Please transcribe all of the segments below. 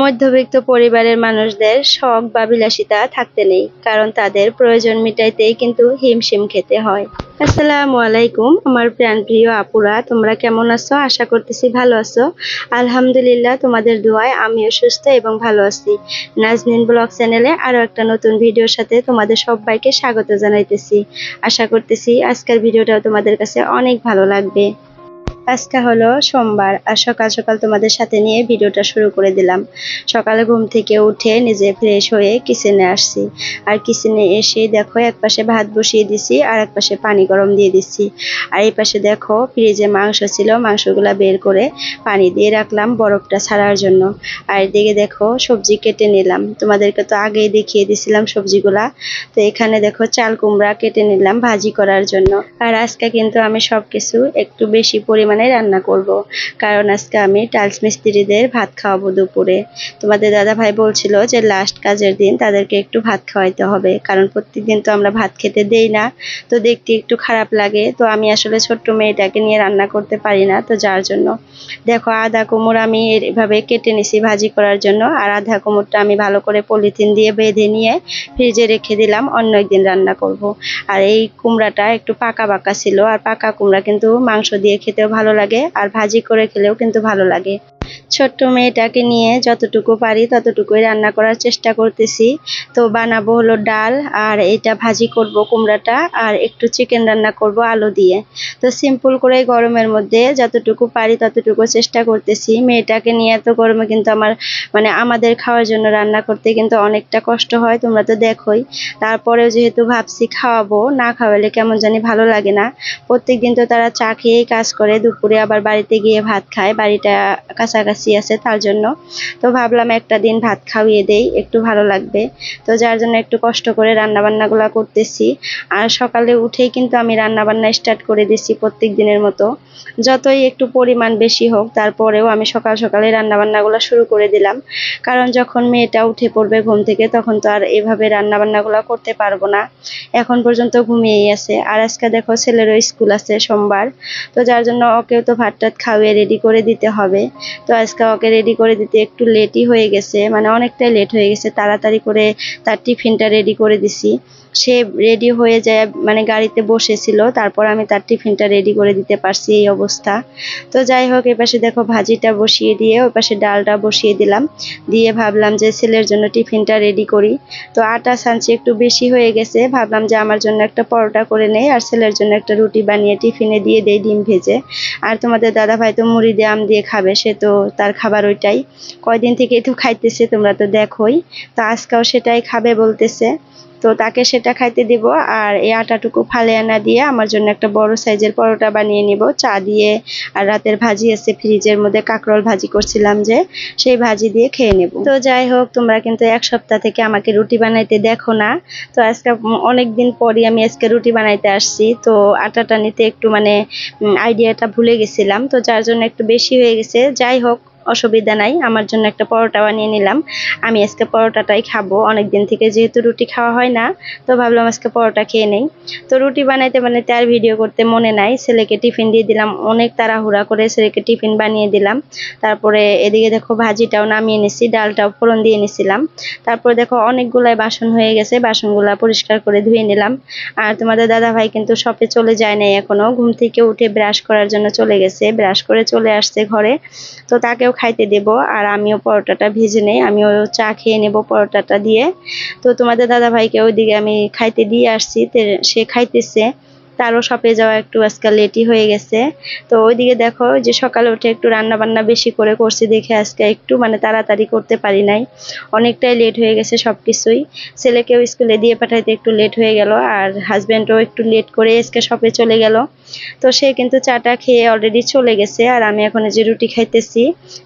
মধ্যবিত্ত পরিবারের মানুষদের শখ বা বিলাসিতা থাকতে নেই, কারণ তাদের প্রয়োজন মিটাইতেই কিন্তু হিমশিম খেতে হয়। আসসালামু আলাইকুম আমার প্রাণপ্রিয় আপুরা, তোমরা কেমন আছো? আশা করতেছি ভালো আছো। আলহামদুলিল্লাহ, তোমাদের দোয়ায় আমিও সুস্থ এবং ভালো আছি। নাজনীন ব্লগ চ্যানেলে আরো একটা নতুন ভিডিওর সাথে তোমাদের সবাইকে স্বাগত জানাইতেছি। আশা করতেছি আজকের ভিডিওটাও তোমাদের কাছে অনেক ভালো লাগবে। আজকে হলো সোমবার, আর সকাল সকাল তোমাদের সাথে নিয়ে ভিডিওটা শুরু করে দিলাম। সকালে ঘুম থেকে উঠে নিজে ফ্রেশ হয়ে কিচেনে আসছি। আর কিচেনে এসে দেখো এক পাশে ভাত বসিয়ে দিছি আর এক পাশে পানি গরম দিয়ে দিচ্ছি। আর এই পাশে দেখো ফ্রিজে মাংস ছিল, মাংসগুলা বের করে পানি দিয়ে রাখলাম বরফটা ছাড়ার জন্য। আর এদিকে দেখো সবজি কেটে নিলাম, তোমাদেরকে তো আগেই দেখিয়ে দিছিলাম সবজিগুলা। তো এখানে দেখো চাল কুমড়া কেটে নিলাম ভাজি করার জন্য। আর আজকে কিন্তু আমি সবকিছু একটু বেশি পরিমাণে রান্না করব, কারণ আজকে আমি টাইলস মিস্ত্রিদের ভাত খাওয়াবো দুপুরে। তোমাদের দাদা ভাই বলছিল যে লাস্ট কাজের দিন তাদেরকে একটু ভাত খাওয়াইতে হবে, কারণ প্রত্যেকদিন তো আমরা ভাত খেতে দেই না, তো দেখতে একটু খারাপ লাগে। তো আমি আসলে ছোট্ট মেয়েটাকে নিয়ে রান্না করতে পারি না, তো যার জন্য দেখো আধা কোমর আমি এভাবে কেটে নিছি ভাজি করার জন্য। আর আধা কোমরটা আমি ভালো করে পলিথিন দিয়ে বেঁধে নিয়ে ফ্রিজে রেখে দিলাম, অন্য একদিন রান্না করব। আর এই কুমড়াটা একটু পাকা পাকা ছিল, আর পাকা কুমড়া কিন্তু মাংস দিয়ে খেতেও ভালো লাগে আর ভাজি করে খেলেও কিন্তু ভালো লাগে। ছোট্ট মেয়েটাকে নিয়ে যতটুকু পারি ততটুকুই রান্না করার চেষ্টা করতেছি। তো বানাবো হলো ডাল, আর এটা ভাজি করব কুমড়াটা, আর একটু চিকেন রান্না করব আলু দিয়ে। তো সিম্পল করে গরমের মধ্যে যতটুকু পারি ততটুকু চেষ্টা করতেছি। মেয়েটাকে নিয়ে তো গরমে কিন্তু আমাদের খাওয়ার জন্য রান্না করতে কিন্তু অনেকটা কষ্ট হয়, তোমরা তো দেখোই। তারপরেও যেহেতু ভাবছি খাওয়াবো, না খাওয়ালে কেমন জানি ভালো লাগে না। প্রত্যেকদিন তো তারা চা খেয়েই কাজ করে, দুপুরে আবার বাড়িতে গিয়ে ভাত খায়, বাড়িটা কাছাকাছি আছে তার জন্য। তো ভাবলাম একটা দিন ভাত খাওয়িয়ে দেই, একটু ভালো লাগবে। তো যার জন্য একটু কষ্ট করে রান্না বান্নাগুলো করতেছি। আর সকালে উঠেই কিন্তু আমি রান্না বান্না স্টার্ট করে দিছি প্রত্যেক দিনের মতো। যতই একটু পরিমাণ বেশি হোক তারপরেও আমি সকাল সকালে রান্না বান্নাগুলো শুরু করে দিলাম, কারণ যখন মেয়েটা উঠে পড়বে ঘুম থেকে তখন তো আর এভাবে রান্না বান্নাগুলো করতে পারবো না। এখন পর্যন্ত ঘুমিয়েই আছে। আর আজকে দেখো ছেলেরও স্কুল আছে সোমবার, তো যার জন্য ওকেও তো ভাত টাত খাওয়িয়ে রেডি করে দিতে হবে। তো আজকে ওকে রেডি করে দিতে একটু লেটই হয়ে গেছে, মানে অনেকটাই লেট হয়ে গেছে। তাড়াতাড়ি করে তার টিফিনটা রেডি করে দিছি। সে রেডি হয়ে যায়, মানে গাড়িতে বসেছিল, তারপর আমি তার টিফিনটা রেডি করে দিতে পারছি এই অবস্থা। তো যাই হোক, এপাশে দেখো ভাজিটা বসিয়ে দিয়ে ওই পাশে ডালটা বসিয়ে দিলাম, দিয়ে ভাবলাম যে ছেলের জন্য টিফিনটা রেডি করি। তো আটা সানছি একটু বেশি হয়ে গেছে, ভাবলাম যে আমার জন্য একটা পরোটা করে নেই আর ছেলের জন্য একটা রুটি বানিয়ে টিফিনে দিয়ে দেই ডিম ভেজে। আর তোমাদের দাদা ভাই তো মুড়ি দিয়ে আম দিয়ে খাবে, সে তো তার খাবার ওইটাই, কয়দিন থেকে তো খাইতেছে, তোমরা তো দেখোই। তো আজকেও সেটাই খাবে বলতেছে, তো তাকে সেটা খাইতে দিব। আর এই আটাটুকু ফালে আনা দিয়ে আমার জন্য একটা বড় সাইজের পরোটা বানিয়ে নিব চা দিয়ে। আর রাতের ভাজি আছে ফ্রিজের মধ্যে, কাঁকরোল ভাজি করছিলাম যে, সেই ভাজি দিয়ে খেয়ে নেব। তো যাই হোক, তোমরা কিন্তু এক সপ্তাহ থেকে আমাকে রুটি বানাইতে দেখো না। তো আজকে অনেক দিন পরই আমি আজকে রুটি বানাইতে আসছি। তো আটাটা নিতে একটু আইডিয়াটা ভুলে গেছিলাম, তো যার জন্য একটু বেশি হয়ে গেছে। যাই হোক, অসুবিধা নাই, আমার জন্য একটা পরোটা বানিয়ে নিলাম। আমি আজকে পরোটাটাই খাবো, অনেকদিন থেকে যেহেতু রুটি খাওয়া হয় না, তো ভাবলাম আজকে পরোটা খেয়ে নেই। তো রুটি বানাইতে বানাইতে আর ভিডিও করতে মনে নাই, ছেলেকে টিফিন দিয়ে দিলাম, অনেক তাড়াহুড়া করে ছেলেকে টিফিন বানিয়ে দিলাম। তারপরে এদিকে দেখো ভাজিটাও নামিয়ে নিছি, ডালটাও ফোড়ন দিয়ে নিছিলাম। তারপরে দেখো অনেকগুলাই বাসন হয়ে গেছে, বাসনগুলা পরিষ্কার করে ধুয়ে নিলাম। আর তোমাদের দাদা ভাই কিন্তু শপে চলে যায় নাই এখনো, ঘুম থেকে উঠে ব্রাশ করার জন্য চলে গেছে, ব্রাশ করে চলে আসছে ঘরে। তো তাকেও খাইতে দেব, আর আমিও পরোটাটা ভেজে নেই, আমিও চা খেয়ে নেব পরোটাটা দিয়ে। তো তোমাদের দাদা ভাইকে ওইদিকে আমি খাইতে দিয়ে আসছি, সে খাইতেছে। তারও শপে যাওয়া একটু আজকে লেটই হয়ে গেছে। তো ওইদিকে দেখো যে সকালে উঠে একটু রান্না বান্না বেশি করে করছি দেখে আজকে একটু তাড়াতাড়ি করতে পারি নাই, অনেকটাই লেট হয়ে গেছে সবকিছুই। ছেলেকেও স্কুলে দিয়ে পাঠাইতে একটু লেট হয়ে গেল, আর হাজবেন্ডও একটু লেট করে আজকে শপে চলে গেল। তো সে কিন্তু চাটা খেয়ে অলরেডি চলে গেছে, আর আমি এখন যে রুটি খাইতেছি,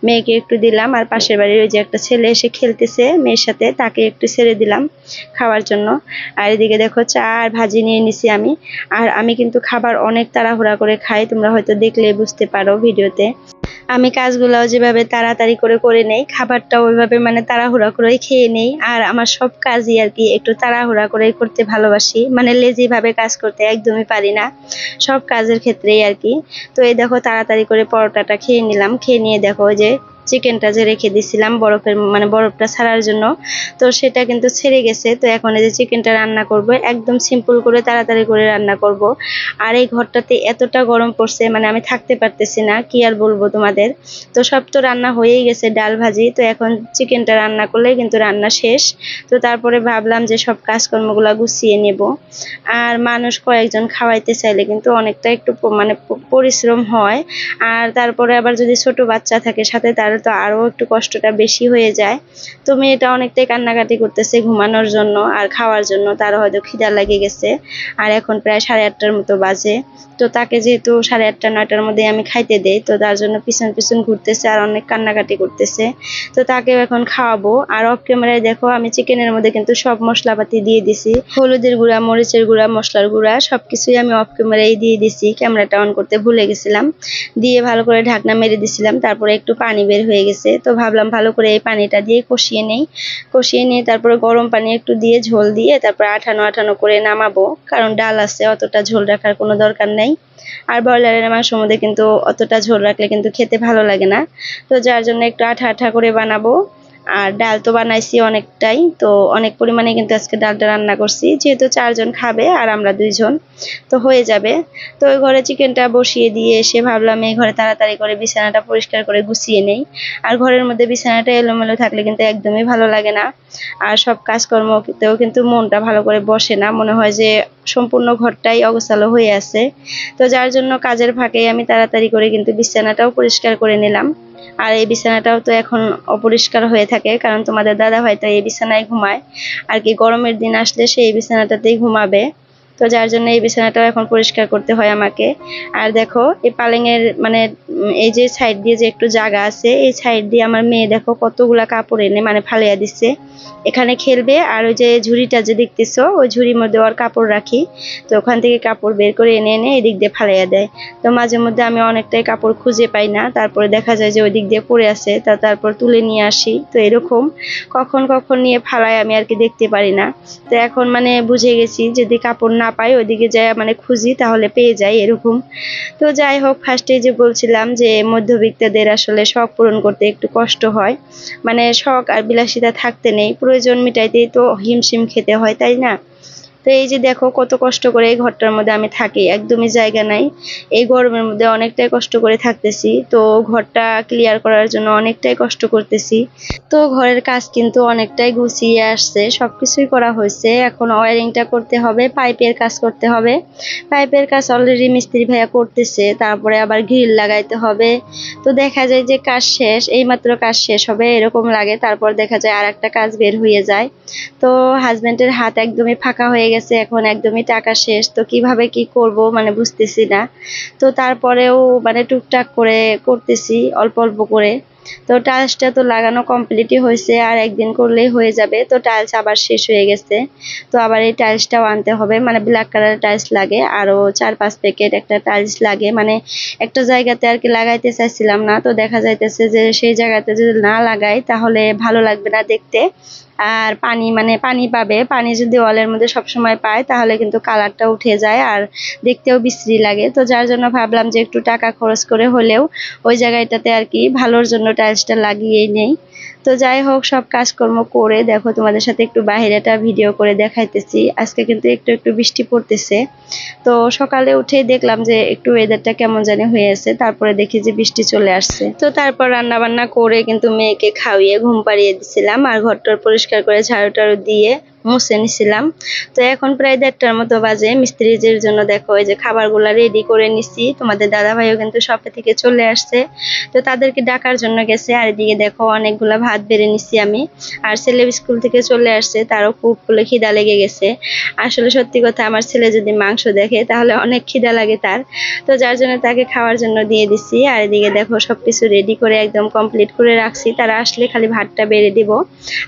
মেয়েকে একটু দিলাম, আর পাশের বাড়ির ওই যে একটা ছেলে এসে খেলতেছে মেয়ের সাথে, তাকে একটু ছেড়ে দিলাম খাওয়ার জন্য। আর এদিকে দেখো চা আর ভাজি নিয়ে নিছি আমি। আর আমি কিন্তু খাবার অনেক তাড়াহুড়া করে খাই, তোমরা হয়তো দেখলে বুঝতে পারো ভিডিওতে। আমি কাজগুলাও যেভাবে তাড়াতাড়ি করে করে নেই, খাবারটাও ওইভাবে তাড়াহুড়া করেই খেয়ে নেই। আর আমার সব কাজই আর কি একটু তাড়াহুড়া করেই করতে ভালোবাসি, লেজি ভাবে কাজ করতে একদমই পারি না, সব কাজের ক্ষেত্রেই আর কি। তো এই দেখো তাড়াতাড়ি করে পরোটাটা খেয়ে নিলাম, খেয়ে নিয়ে দেখো যে চিকেনটা যে রেখে দিছিলাম বরফের মানে বরফটা ছাড়ার জন্য, তো সেটা কিন্তু ছেড়ে গেছে। তো এখন এই যে চিকেনটা রান্না করব, একদম সিম্পল করে তাড়াতাড়ি করে রান্না করব। আর এই ঘরটাতে এতটা গরম পড়ছে, মানে আমি থাকতে পারতেছি না, কি আর বলবো তোমাদের। তো সব তো রান্না হয়েই গেছে, ডাল ভাজি, তো এখন চিকেনটা রান্না করলে কিন্তু রান্না শেষ। তো তারপরে ভাবলাম যে সব কাজকর্মগুলো গুছিয়ে নেব। আর মানুষ কয়েকজন খাওয়াইতে চাইলে কিন্তু অনেকটা একটু মানে পরিশ্রম হয়। আর তারপরে আবার যদি ছোট বাচ্চা থাকে সাথে, তাহলে তো আরো একটু কষ্টটা বেশি হয়ে যায়। তো মেয়েটা অনেকটাই কান্নাকাটি করতেছে ঘুমানোর জন্য আর খাওয়ার জন্য, তার হয়তো খিদা লেগে গেছে। আর এখন প্রায় 8:30টার মতো বাজে। তো তাকে যেহেতু 8:30 9টার মধ্যে আমি খাইতে দেই, তো তার জন্য পিছন পিছন ঘুরতেছে আর অনেক কান্নাকাটি করতেছে। তো তাকেও এখন খাওয়াবো। আর অফ ক্যামেরায় দেখো আমি চিকেনের মধ্যে কিন্তু সব মশলাপাতি দিয়ে দিছি, হলুদের গুঁড়া, মরিচের গুঁড়া, মশলার গুঁড়া সবকিছুই আমি অফ ক্যামেরায় দিয়ে দিছি, ক্যামেরাটা অন করতে ভুলে গেছিলাম। দিয়ে ভালো করে ঢাকনা মেরে দিছিলাম, তারপরে একটু পানি বের হয়ে গেছে। তো ভাবলাম ভালো করে এই পানিটা দিয়ে কষিয়ে নেই। কষিয়ে নিয়ে তারপরে গরম পানি একটু দিয়ে ঝোল দিয়ে তারপর আঠানো আঠানো করে নামাবো, কারণ ডাল আছে, অতটা ঝোল রাখার কোনো দরকার নেই। আর ব্রয়লারের মাংসের মধ্যে কিন্তু অতটা ঝোল রাখলে কিন্তু খেতে ভালো লাগে না। তো যার জন্য একটু আঠা আঠা করে বানাবো। আর ডাল তো বানাইছি অনেকটাই, তো অনেক পরিমাণে কিন্তু আজকে ডালটা রান্না করছি, যেহেতু 4জন খাবে আর আমরা 2জন, তো হয়ে যাবে। তো ওই ঘরে চিকেনটা বসিয়ে দিয়ে এসে ভাবলাম এই ঘরে তাড়াতাড়ি করে বিছানাটা পরিষ্কার করে গুছিয়ে নেই। আর ঘরের মধ্যে বিছানাটা এলোমেলো থাকলে কিন্তু একদমই ভালো লাগে না। আর সব কাজকর্মতেও কিন্তু মনটা ভালো করে বসে না, মনে হয় যে সম্পূর্ণ ঘরটাই অগোছালো হয়ে আছে। তো যার জন্য কাজের ফাঁকে আমি তাড়াতাড়ি করে কিন্তু বিছানাটাও পরিষ্কার করে নিলাম। আর এই বিছানাটাও তো এখন অপরিষ্কার হয়ে থাকে, কারণ তোমাদের দাদা ভাই তো এই বিছানায় ঘুমায় আর কি, গরমের দিন আসলে সে এই বিছানাটাতেই ঘুমাবে। তো যার জন্য এই বিছানাটাও এখন পরিষ্কার করতে হয় আমাকে। আর দেখো এই পালেঙের মানে এই যে সাইড দিয়ে যে একটু জায়গা আছে, এই সাইড দিয়ে আমার মেয়ে দেখো কতগুলা কাপড় এনে মানে ফালাইয়া দিচ্ছে, এখানে খেলবে। আর ওই যে ঝুড়িটা যে দেখতেছো, ওই ঝুড়ির মধ্যে ওর কাপড় রাখি, তো ওখান থেকে কাপড় বের করে এনে এনে এদিক দিয়ে ফালাইয়া দেয়। তো মাঝে মধ্যে আমি অনেকটাই কাপড় খুঁজে পাই না, তারপরে দেখা যায় যে ওই দিক দিয়ে পড়ে আছে, তারপর তুলে নিয়ে আসি। তো এরকম কখন কখন নিয়ে ফালাই আমি আর কি দেখতে পারি না। তো এখন মানে বুঝে গেছি, যদি কাপড় না পাই ওইদিকে যায় মানে খুঁজি তাহলে পেয়ে যাই এরকম। তো যাই হোক, ফার্স্টে যে বলছিলাম যে মধ্যবিত্তদের আসলে শখ পূরণ করতে একটু কষ্ট হয়, মানে শখ আর বিলাসিতা থাকতে নেই, প্রয়োজন মিটাইতেই তো হিমশিম খেতে হয়, তাই না? তো এই যে দেখো কত কষ্ট করে এই ঘরটার মধ্যে আমি থাকি, একদমই জায়গা নাই। এই গরমের মধ্যে অনেকটাই কষ্ট করে থাকতেছি, তো ঘরটা ক্লিয়ার করার জন্য অনেকটাই কষ্ট করতেছি। তো ঘরের কাজ কিন্তু অনেকটাই গুছিয়ে আসছে, সবকিছুই করা হয়েছে, এখন ওয়ারিংটা করতে হবে, পাইপের কাজ করতে হবে। পাইপের কাজ অলরেডি মিস্ত্রি ভাইয়া করতেছে, তারপরে আবার গ্রিল লাগাইতে হবে। তো দেখা যায় যে কাজ শেষ, এইমাত্র কাজ শেষ হবে এরকম লাগে, তারপর দেখা যায় আর একটা কাজ বের হয়ে যায়। তো হাজবেন্ডের হাত একদমই ফাঁকা হয়ে গেছে, এখন একদমই টাকা শেষ, তো কিভাবে কি করব মানে বুঝতেছি না। তো তারপরেও মানে টুকটাক করে করতেছি অল্প অল্প করে। তো টাইলসটা তো লাগানো কমপ্লিটই হয়েছে, আর একদিন করলেই হয়ে যাবে। তো টাইলস আবার শেষ হয়ে গেছে, তো আবার এই টাইলসটাও আনতে হবে, মানে ব্ল্যাক কালারের টাইলস লাগে, আরো 4-5 প্যাকেট একটা টাইলস লাগে, মানে একটা জায়গাতে আর কি লাগাইতে চাইছিলাম না, তো দেখা যাইতেছে যে সেই জায়গাতে যদি না লাগাই তাহলে ভালো লাগবে না দেখতে। আর পানি মানে পানি পাবে, পানি যদি ওয়ালের মধ্যে সবসময় পায় তাহলে কিন্তু কালারটা উঠে যায় আর দেখতেও বিশ্রী লাগে। তো যার জন্য ভাবলাম যে একটু টাকা খরচ করে হলেও ওই জায়গাটাতে আর কি ভালোর জন্য টাইলসটা লাগিয়েই নেই। তো যাই হোক, সব কাজকর্ম করে দেখো তোমাদের সাথে একটু বাইরেটা ভিডিও করে দেখাইতেছি। আজকে কিন্তু একটু একটু বৃষ্টি পড়তেছে। তো সকালে উঠে দেখলাম যে একটু ওয়েদারটা কেমন জানি হয়ে আছে, তারপরে দেখি যে বৃষ্টি চলে আসছে। তো তারপর রান্না বান্না করে কিন্তু মেয়েকে খাওয়িয়ে ঘুম পাড়িয়ে দিছিলাম, আর ঘরটার পরিষ্কার করে ঝাড়ু টাড়ু দিয়ে মুছে নিছিলাম। তো এখন প্রায় 1:30টার মতো বাজে, মিস্ত্রিদের জন্য দেখো এই যে খাবারগুলা রেডি করে নিছি। তোমাদের দাদা ভাইও কিন্তু শপে থেকে চলে আসছে, তো তাদেরকে ডাকার জন্য গেছে। আর এদিকে দেখো অনেকগুলা ভাত বেড়ে নিছি আমি। আর ছেলে স্কুল থেকে চলে আসছে, তারও খুব খিদা লেগে গেছে। আসলে সত্যি কথা, আমার ছেলে যদি মাংস দেখে তাহলে অনেক খিদা লাগে তার, তো যার জন্য তাকে খাওয়ার জন্য দিয়ে দিছি। আর এদিকে দেখো সবকিছু রেডি করে একদম কমপ্লিট করে রাখছি, তারা আসলে খালি ভাতটা বেড়ে দিব।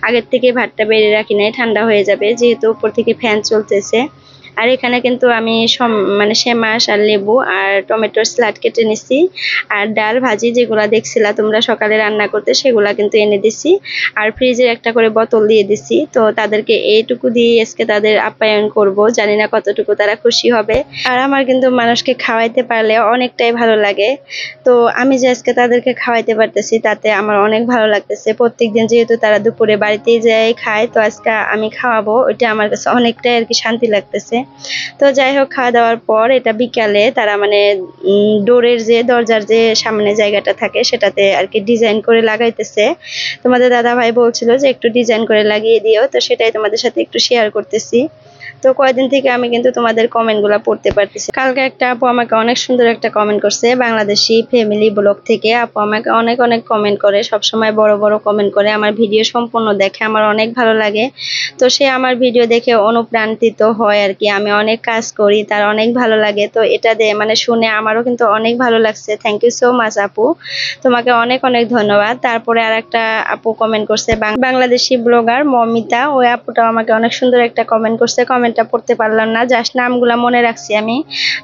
আগের থেকে ভাতটা বেড়ে রাখি নাই, ঠান্ডা হয়ে যাবে, যেহেতু উপর থেকে ফ্যান চলতেছে। আর এখানে কিন্তু আমি মানে সেমাস আর লেবু আর টমেটোর স্যালাড কেটে নিছি, আর ডাল ভাজি যেগুলা দেখছিলা তোমরা সকালে রান্না করতে সেগুলা কিন্তু এনে দিছি, আর ফ্রিজের একটা করে বোতল দিয়ে দিছি। তো তাদেরকে এইটুকু দিয়ে আজকে তাদের আপ্যায়ন করব, জানি না কতটুকু তারা খুশি হবে। আর আমার কিন্তু মানুষকে খাওয়াইতে পারলে অনেকটাই ভালো লাগে। তো আমি যে আজকে তাদেরকে খাওয়াইতে পারতেছি তাতে আমার অনেক ভালো লাগতেছে। প্রত্যেকদিন যেহেতু তারা দুপুরে বাড়িতেই যায় খায়, তো আজকে আমি খাওয়াবো, ওইটা আমার কাছে অনেকটাই আর কি শান্তি লাগতেছে। তো যাই হোক, খাওয়া দাওয়ার পর এটা বিকালে তারা মানে ডোরের যে দরজার যে সামনে জায়গাটা থাকে সেটাতে আর কি ডিজাইন করে লাগাইতেছে। তোমাদের দাদা ভাই বলছিল যে একটু ডিজাইন করে লাগিয়ে দিও, তো সেটাই তোমাদের সাথে একটু শেয়ার করতেছি। তো কয়েকদিন থেকে আমি কিন্তু তোমাদের কমেন্টগুলো পড়তে পারতেছি। কালকে একটা আপু আমাকে অনেক সুন্দর একটা কমেন্ট করছে, বাংলাদেশি ফ্যামিলি ব্লগ থেকে। আপু আমাকে অনেক অনেক কমেন্ট করে, সব সময় বড় বড় কমেন্ট করে, আমার ভিডিও সম্পূর্ণ দেখে, আমার অনেক ভালো লাগে। তো সে আমার ভিডিও দেখে অনুপ্রাণিত হয় আর কি। আমি অনেক কাজ করি, তার অনেক ভালো লাগে। তো এটা মানে শুনে আমারও কিন্তু অনেক ভালো লাগছে। থ্যাংক ইউ সো মাচ আপু, তোমাকে অনেক অনেক ধন্যবাদ। তারপরে আর একটা আপু কমেন্ট করছে, বাংলাদেশি ব্লগার মমিতা, ওই আপুটাও আমাকে অনেক সুন্দর একটা কমেন্ট করছে। কমেন্টটা পড়তে পারলাম না, জাস্ট নামগুলা মনে রাখছি আমি।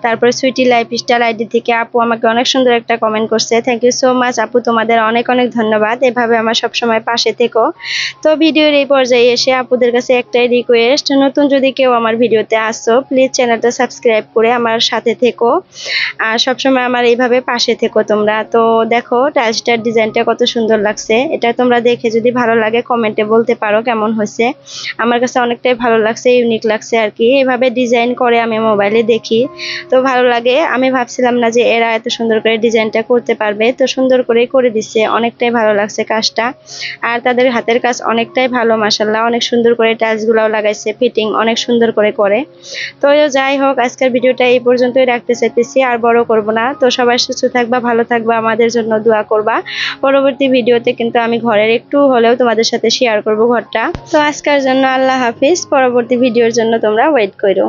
তারপরে সুইটি লাইফস্টাইল আইডি থেকে আপু আমাকে অনেক সুন্দর একটা কমেন্ট করছে। থ্যাংক ইউ সো মাচ আপু, তোমাদের অনেক অনেক ধন্যবাদ, এভাবে আমার সবসময় পাশে থেকো। তো ভিডিওর এই পর্যায়ে এসে আপুদের কাছে একটাই রিকোয়েস্ট, নতুন যদি কেউ আমার ভিডিওতে আসো প্লিজ চ্যানেলটা সাবস্ক্রাইব করে আমার সাথে থেকো, আর সবসময় আমার এইভাবে পাশে থেকো তোমরা। তো দেখো টাইলসটার ডিজাইনটা কত সুন্দর লাগছে, এটা তোমরা দেখে যদি ভালো লাগে কমেন্টে বলতে পারো কেমন হয়েছে। আমার কাছে অনেকটাই ভালো লাগছে, ইউনিক লাগছে আর কি। এইভাবে ডিজাইন করে আমি মোবাইলে দেখি, তো ভালো লাগে। আমি ভাবছিলাম না যে এরা এত সুন্দর করে ডিজাইনটা করতে পারবে, তো সুন্দর করে করে দিচ্ছে, অনেকটাই ভালো লাগছে কাজটা। আর তাদের হাতের কাজ অনেকটাই ভালো, মাশাআল্লাহ, অনেক সুন্দর করে টাইলসগুলোও লাগাইছে, ফিটিং অনেক সুন্দর করে করে। তো যাই হোক, আজকের ভিডিওটা এই পর্যন্তই রাখতে চাইতেছি, আর বড় করব না। তো সবাই সুস্থ থাকবা, ভালো থাকবা, আমাদের জন্য দোয়া করবা। পরবর্তী ভিডিওতে কিন্তু আমি ঘরের একটু হলেও তোমাদের সাথে শেয়ার করব ঘরটা। তো আজকের জন্য আল্লাহ হাফিজ, পরবর্তী ভিডিওর জন্য তোমরা ওয়েট করো।